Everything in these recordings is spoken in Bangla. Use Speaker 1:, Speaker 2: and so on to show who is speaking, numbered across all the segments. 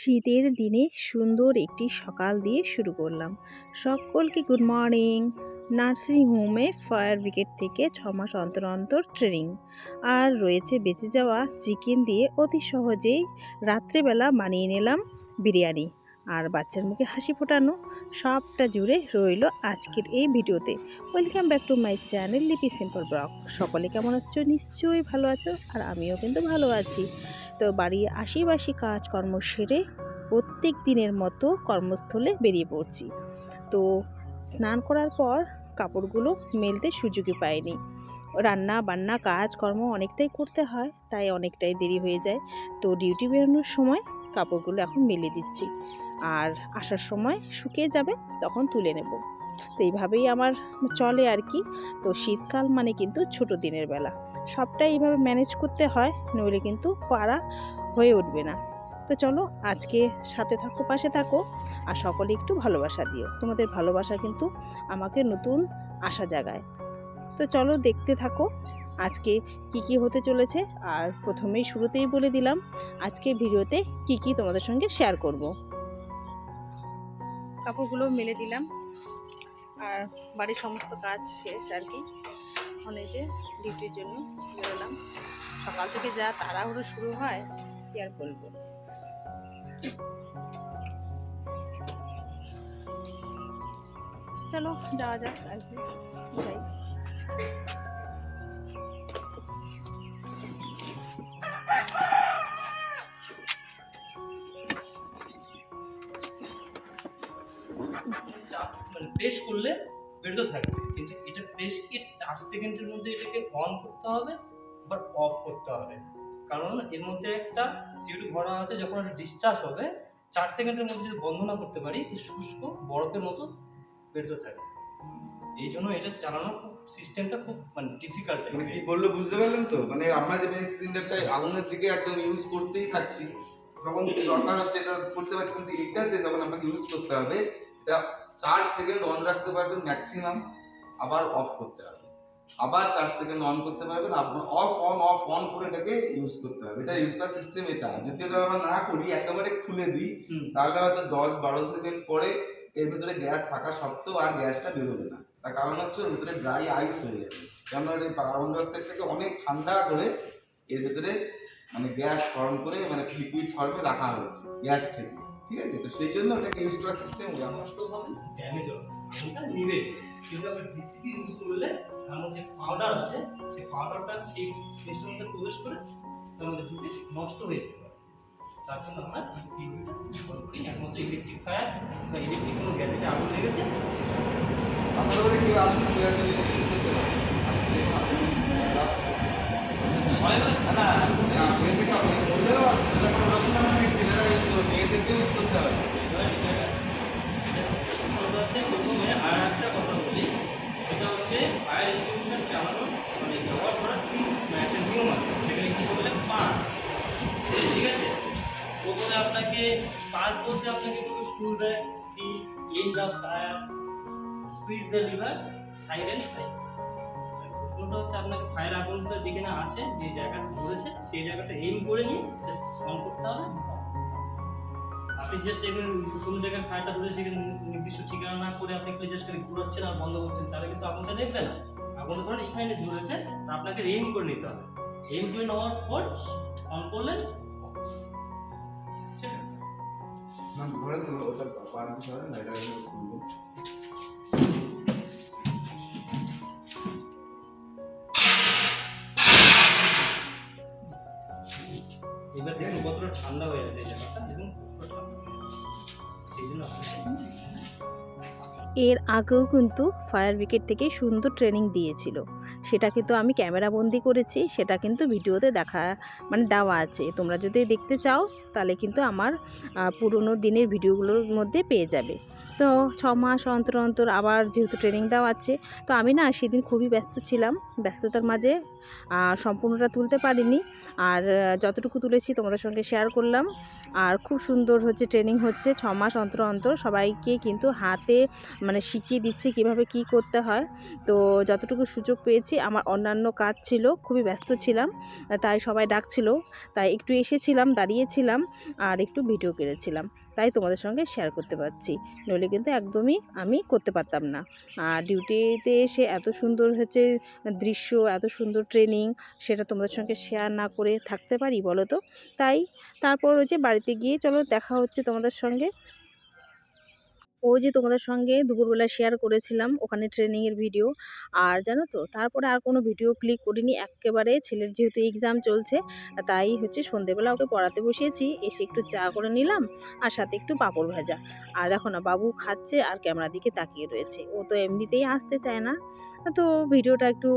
Speaker 1: শীতের দিনে সুন্দর একটি সকাল দিয়ে শুরু করলাম। সকলকে গুড মর্নিং। নার্সিং হোমে ফায়ার ব্রিগেড থেকে 6 মাস অন্তর অন্তর ট্রেনিং, আর রয়েছে বেঁচে যাওয়া চিকেন দিয়ে অতি সহজেই রাত্রেবেলা বানিয়ে নিলাম বিরিয়ানি, আর বাচ্চার মুখে হাসি ফোটানো সবটা জুড়ে রইল আজকের এই ভিডিওতে। Welcome back to my channel লিপি সিম্পল ব্লগ। সকলে কেমন আছো? নিশ্চয়ই ভালো আছো, আর আমিও কিন্তু ভালো আছি। তো বাড়ির আশিবাসী কাজকর্ম সেরে প্রত্যেক দিনের মতো কর্মস্থলে বেরিয়ে পড়ছি। তো স্নান করার পর কাপড়গুলো মেলতে সুযোগই পাইনি। রান্না বান্না কাজকর্ম অনেকটাই করতে হয়, তাই অনেকটাই দেরি হয়ে যায়। তো ডিউটি বেরোনোর সময় কাপড়গুলো এখন মেলে দিচ্ছি, আর আসার সময় শুকিয়ে যাবে, তখন তুলে নেব। তো এইভাবেই আমার চলে আর কি। তো শীতকাল মানে কিন্তু ছোট দিনের বেলা, সবটাই এইভাবে ম্যানেজ করতে হয়, নইলে কিন্তু পারা হয়ে উঠবে না। তো চলো, আজকে সাথে থাকো, পাশে থাকো, আর সকলে একটু ভালোবাসা দিও। তোমাদের ভালোবাসা কিন্তু আমাকে নতুন আশা জাগায়। তো চলো দেখতে থাকো আজকে কি কি হতে চলেছে। আর প্রথমেই শুরুতেই বলে দিলাম আজকে ভিডিওতে কি কি তোমাদের সঙ্গে শেয়ার করব। কাপড়গুলো মেলে দিলাম, আর বাড়ির সমস্ত কাজ শেষ আর কি। অনেক যে ডিউটির জন্য বেরোলাম। সকাল থেকে যা তাড়াহুড়ো শুরু হয় কি আর বলবো। চলো যাওয়া যাক আর কি, যাই।
Speaker 2: প্রেস করলে বেরোতে থাকবে, কিন্তু এটা প্রেস কি 4 সেকেন্ডের মধ্যে এটাকে অন করতে হবে বা অফ করতে হবে। কারণ এর মধ্যে একটা CO2 ভরা আছে, যখন এটা ডিসচার্জ হবে 4 সেকেন্ডের মধ্যে যদি বন্ধ না করতে পারি তো শুষ্ক বরফের মতো বেরোতে থাকবে। এই জন্য এটা চালানোর খুব সিস্টেমটা খুব ডিফিকাল্ট।
Speaker 3: মানে কি বললো বুঝতে পারলেন তো? মানে আমরা যে মেন সিলিন্ডারটাই আগুনের দিকে একদম ইউজ করতেই থাকছি, তখন দরকার হচ্ছে এটা করতে পারছি, কিন্তু এইটাতে যখন আপনাকে ইউজ করতে হবে এটা 4 সেকেন্ড অন রাখতে পারবেন ম্যাক্সিমাম, আবার অফ করতে হবে, আবার 4 সেকেন্ড অন করতে পারবেন, অফ অন করে এটাকে ইউজ করতে হবে। এটা ইউজ করার সিস্টেম এটা। যদি এটা আমরা না করি, একেবারে খুলে দিই, তাহলে হয়তো 10-12 সেকেন্ড পরে এর ভিতরে গ্যাস থাকা সত্ত্বেও আর গ্যাসটা বেরোবে না। তার কারণ হচ্ছে ওর ভিতরে ড্রাই আইস হয়ে যাবে। কেননা এই কার্বন ডাইঅক্সাইডটাকে অনেক ঠান্ডা করে এর ভিতরে গ্যাস ফর্ম করে লিকুইড ফর্মে রাখা হয়েছে গ্যাস থেকে, ঠিক আছে? তো সেই জন্য ওটাকে ইউজ করার সিস্টেম
Speaker 2: নষ্ট হবে, ড্যামেজ হবে, এটা নিবে। কিন্তু আমরা ডিসিপি ইউজ করলে আমার যে পাউডার আছে সেই পাউডারটা সেই সিস্টেমের মধ্যে প্রবেশ করে তার মধ্যে ঢুকে নষ্ট হয়ে যেতে পারে। তার জন্য আমরা সিপিটা ব্যবহার করি। একমাত্র ইলেকট্রিক ফায়ার বা ইলেকট্রিক কোনো গ্যাজেটে আগুন লেগেছে
Speaker 3: আপনাদের বাড়ি কেউ আসুন, ইউজ করতে পারে ছেলেরা ইউজ করবে, মেয়েদেরকে ইউজ করতে হবে।
Speaker 2: প্রথমে আর একটা কথা বলি, সেটা হচ্ছে ফায়ার এক্সটিংগুইশার চালানোর ব্যবহার করার একটা নিয়ম আছে, সেটাকে কি বলে পাস। ঠিক আছে, প্রথমে আপনাকে পাস বলতে আপনাকে একটু স্কুল দেয় কি N the fire, squeeze the liver, side and side. প্রশ্নটা হচ্ছে আপনাকে ফায়ার আগুনটা যেখানে আছে, যে জায়গাটা ধরেছে সেই জায়গাটা এইম করে নিয়ে জাস্ট অন করতে হবে। আপনি জাস্ট এখানে কোনো জায়গায় ফায়ারটা ধরে সেখানে নির্দিষ্ট ঠিকানা না করে আপনি জাস্ট খালি ঘুরাচ্ছেন আর বন্ধ করছেন, তাহলে কিন্তু আগুনটা দেখবে না। আগুনটা ধরেন এখানে ধরেছে, তা আপনাকে এইম করে নিতে হবে। এইম করে নেওয়ার পর অন করলেন। এবার দেখুন কতটা ঠান্ডা হয়ে যাচ্ছে এই জায়গাটা, দেখুন কতটা ঠান্ডা হয়ে যাচ্ছে। সেই জন্য
Speaker 1: এর আগেও কিন্তু ফায়ার ব্রিগেড থেকে সুন্দর ট্রেনিং দিয়েছিল, সেটা কিন্তু আমি ক্যামেরা বন্দি করেছি, সেটা কিন্তু ভিডিওতে দেওয়া আছে। তোমরা যদি দেখতে চাও তাহলে কিন্তু আমার পুরনো দিনের ভিডিওগুলোর মধ্যে পেয়ে যাবে। তো তো 6 মাস অন্তর অন্তর আবার যেহেতু ট্রেনিং দেওয়া আছে, তো আমি না সেদিন খুবই ব্যস্ত ছিলাম, ব্যস্ততার মাঝে সম্পূর্ণটা তুলতে পারিনি। আর যতটুকু তুলেছি তোমাদের সঙ্গে শেয়ার করলাম। আর খুব সুন্দর হচ্ছে ট্রেনিং হচ্ছে 6 মাস অন্তর অন্তর, সবাইকে কিন্তু হাতে মানে শিখিয়ে দিচ্ছে কিভাবে কি করতে হয়। তো যতটুকু সুযোগ পেয়েছি, আমার অন্যান্য কাজ ছিল, খুবই ব্যস্ত ছিলাম, তাই সবাই ডাকছিল, তাই একটু এসেছিলাম, দাঁড়িয়েছিলাম আর একটু ভিডিও করেছিলাম, তাই তোমাদের সঙ্গে শেয়ার করতে পারছি, নইলে কিন্তু একদমই আমি করতে পারতাম না। আর ডিউটিতে এসে এত সুন্দর হচ্ছে দৃশ্য, এত সুন্দর ট্রেনিং, সেটা তোমাদের সঙ্গে শেয়ার না করে থাকতে পারি বলো তো? তাই তারপর ওই যে বাড়িতে গিয়ে চলো দেখা হচ্ছে তোমাদের সঙ্গে। ওই যে তোমাদের সঙ্গে দুপুরবেলা শেয়ার করেছিলাম ওখানে ট্রেনিংয়ের ভিডিও। আর জানো তো, তারপরে আর কোনো ভিডিও ক্লিক করিনি, একেবারে ছেলের যেহেতু এক্সাম চলছে, তাই হচ্ছে সন্ধেবেলা ওকে পড়াতে বসিয়েছি, এসে একটু চা করে নিলাম আর সাথে একটু পাঁপড় ভাজা। আর দেখো না, বাবু খাচ্ছে আর ক্যামেরার দিকে তাকিয়ে রয়েছে, ও তো এমনিতেই আসতে চায় না। তো ভিডিওটা একটু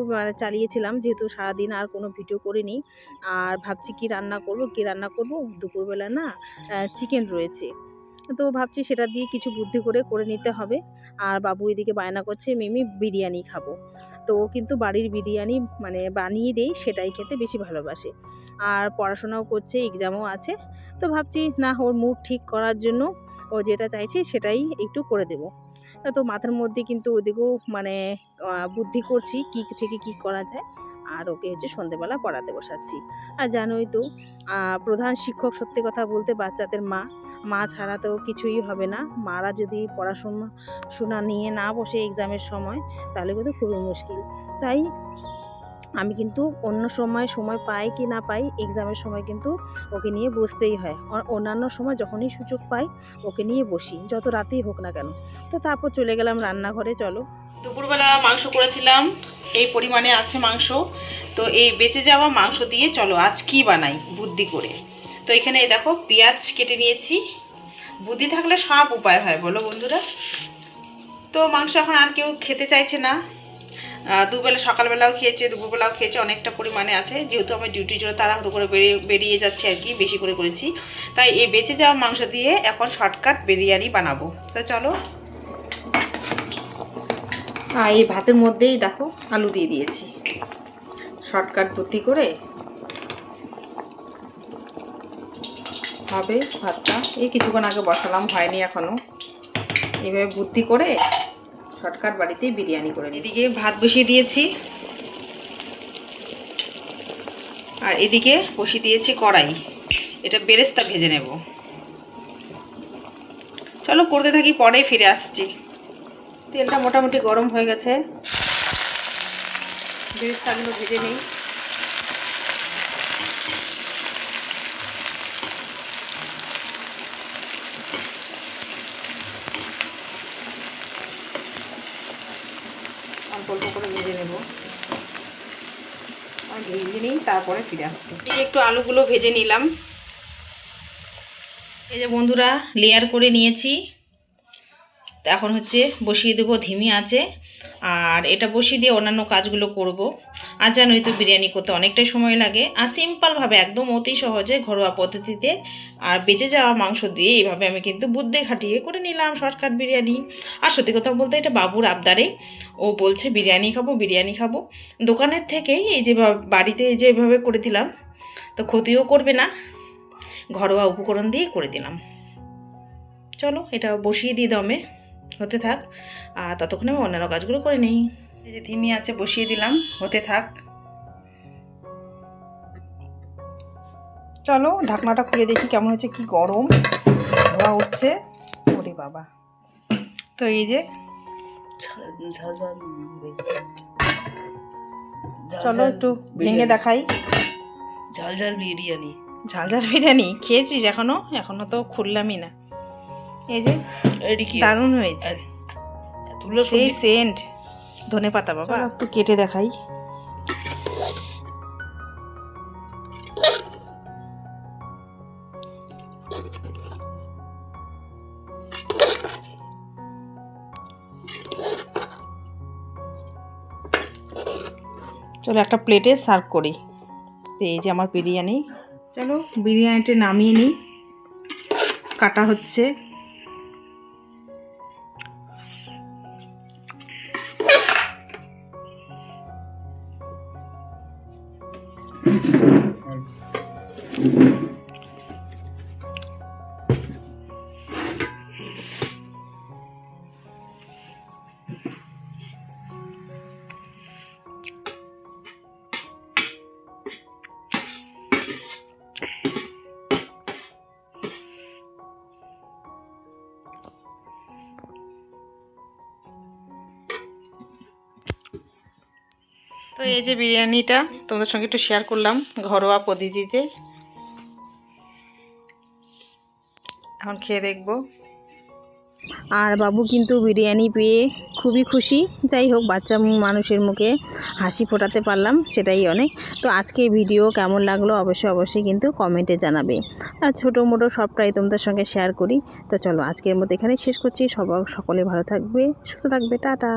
Speaker 1: চালিয়েছিলাম, যেহেতু সারাদিন আর কোনো ভিডিও করিনি। আর ভাবছি কি রান্না করব, দুপুরবেলা না চিকেন রয়েছে, তো ভাবছি সেটা দিয়ে কিছু বুদ্ধি করে নিতে হবে। আর বাবু এদিকে বায়না করছে মিমি বিরিয়ানি খাবো, তো ও কিন্তু বাড়ির বিরিয়ানি মানে বানিয়ে দেই, সেটাই খেতে বেশি ভালোবাসে। আর পড়াশোনাও করছে, এক্সামও আছে, তো ভাবছি না, ওর মুড ঠিক করার জন্য ও যেটা চাইছে সেটাই একটু করে দেব। তো মাথার মধ্যে কিন্তু ওদিকেও মানে বুদ্ধি করছি কী থেকে কী করা যায়। আর ওকে হচ্ছে সন্ধেবেলা পড়াতে বসাচ্ছি। আর জানোই তো, প্রধান শিক্ষক সত্যি কথা বলতে বাচ্চাদের মা ছাড়া তো কিছুই হবে না। মারা যদি পড়াশোনা নিয়ে না বসে এক্সামের সময়, তাহলে কিন্তু খুবই মুশকিল। তাই আমি কিন্তু অন্য সময় পাই কি না পাই, এক্সামের সময় কিন্তু ওকে নিয়ে বসতেই হয়। অন্যান্য সময় যখনই সুযোগ পাই ওকে নিয়ে বসি, যত রাতেই হোক না কেন। তো তারপর চলে গেলাম রান্নাঘরে। চলো, দুপুরবেলা মাংস করেছিলাম, এই পরিমাণে আছে মাংস। তো এই বেঁচে যাওয়া মাংস দিয়ে চলো আজ কি বানাই বুদ্ধি করে। তো এখানে দেখো পেঁয়াজ কেটে নিয়েছি, বুদ্ধি থাকলে সব উপায় হয় বলো বন্ধুরা। তো মাংস এখন আর কেউ খেতে চাইছে না, দুবেলা সকালবেলাও খেয়েছে, দুপুরবেলাও খেয়েছে, অনেকটা পরিমাণে আছে। যেহেতু আমার ডিউটির জন্য তাড়াহুড়ো করে বেরিয়ে যাচ্ছে আর কি, বেশি করে করেছি, তাই এই বেঁচে যাওয়া মাংস দিয়ে এখন শর্টকাট বিরিয়ানি বানাবো। তো চলো, আর এই ভাতের মধ্যেই দেখো আলু দিয়ে দিয়েছি, শর্টকাট বুদ্ধি করে হবে ভাতটা। এই কিছুক্ষণ আগে বসালাম, হয়নি এখনও। এইভাবে বুদ্ধি করে শর্টকাট বাড়িতেই বিরিয়ানি করে। এদিকে ভাত বসিয়ে দিয়েছি, আর এদিকে বসিয়ে দিয়েছি কড়াই, এটা বেরেস্তা ভেজে নেব। চলো করতে থাকি, পরে ফিরে আসছি। তেলটা মোটামুটি গরম হয়ে গেছে, বেরেস্তাগুলো ভেজে নিই। অল্প অল্প করে ভেজে নেব, আর ভেজে নিই, তারপরে ফিরে আসছি। এই একটু আলুগুলো ভেজে নিলাম। এই যে বন্ধুরা, লেয়ার করে নিয়েছি। এখন হচ্ছে বসিয়ে দেবো ধিমি আঁচে, আর এটা বসিয়ে দিয়ে অন্যান্য কাজগুলো করব। আর জানোই তো বিরিয়ানি করতে অনেকটাই সময় লাগে, আর সিম্পলভাবে একদম অতি সহজে ঘরোয়া পদ্ধতিতে। আর বেঁচে যাওয়া মাংস দিয়ে এইভাবে আমি কিন্তু বুদ্ধি খাটিয়ে করে নিলাম শর্টকাট বিরিয়ানি। আর সত্যি কথা বলতে এটা বাবুর আবদারে, ও বলছে বিরিয়ানি খাবো। দোকানের থেকে এই যে বাড়িতে যেভাবে করে দিলাম, তো ক্ষতিও করবে না, ঘরোয়া উপকরণ দিয়ে করে দিলাম। চলো এটা বসিয়ে দিই দমে, হতে থাক, আর ততক্ষণে আমি অন্যান্য কাজগুলো করে নিই। এই যে ধিমি আছে বসিয়ে দিলাম, হতে থাক। চলো ঢাকনাটা খুলে দেখি কেমন হচ্ছে, কি গরম ধোয়া উঠছে, ওরে বাবা। তো এই যে চলো একটু ভেঙে দেখাই।
Speaker 4: ঝাল বিরিয়ানি,
Speaker 1: ঝাল বিরিয়ানি খেয়েছিস? এখনো তো খুললামই না। এই যে দারুণ হয়েছে, সেই সেন্ট, ধনে পাতা বাবা। একটু কেটে দেখাই। চলো একটা প্লেটে সার্ভ করি। তো এই যে আমার বিরিয়ানি, চলো বিরিয়ানিটা নামিয়ে নিই। কাটা হচ্ছে, তো এই যে বিরিয়ানিটা তোমাদের সঙ্গে একটু শেয়ার করলাম ঘরোয়া পদ্ধতিতে। এখন খেয়ে দেখবো। আর বাবু কিন্তু বিরিয়ানি পেয়ে খুবই খুশি। যাই হোক, বাচ্চা মানুষের মুখে হাসি ফোটাতে পারলাম, সেটাই অনেক। তো আজকে ভিডিও কেমন লাগলো অবশ্যই কিন্তু কমেন্টে জানাবে। আর ছোটো মোটো সবটাই তোমাদের সঙ্গে শেয়ার করি। তো চলো আজকের মতো এখানে শেষ করছি। সকলে ভালো থাকবে, সুস্থ থাকবে, টাটা।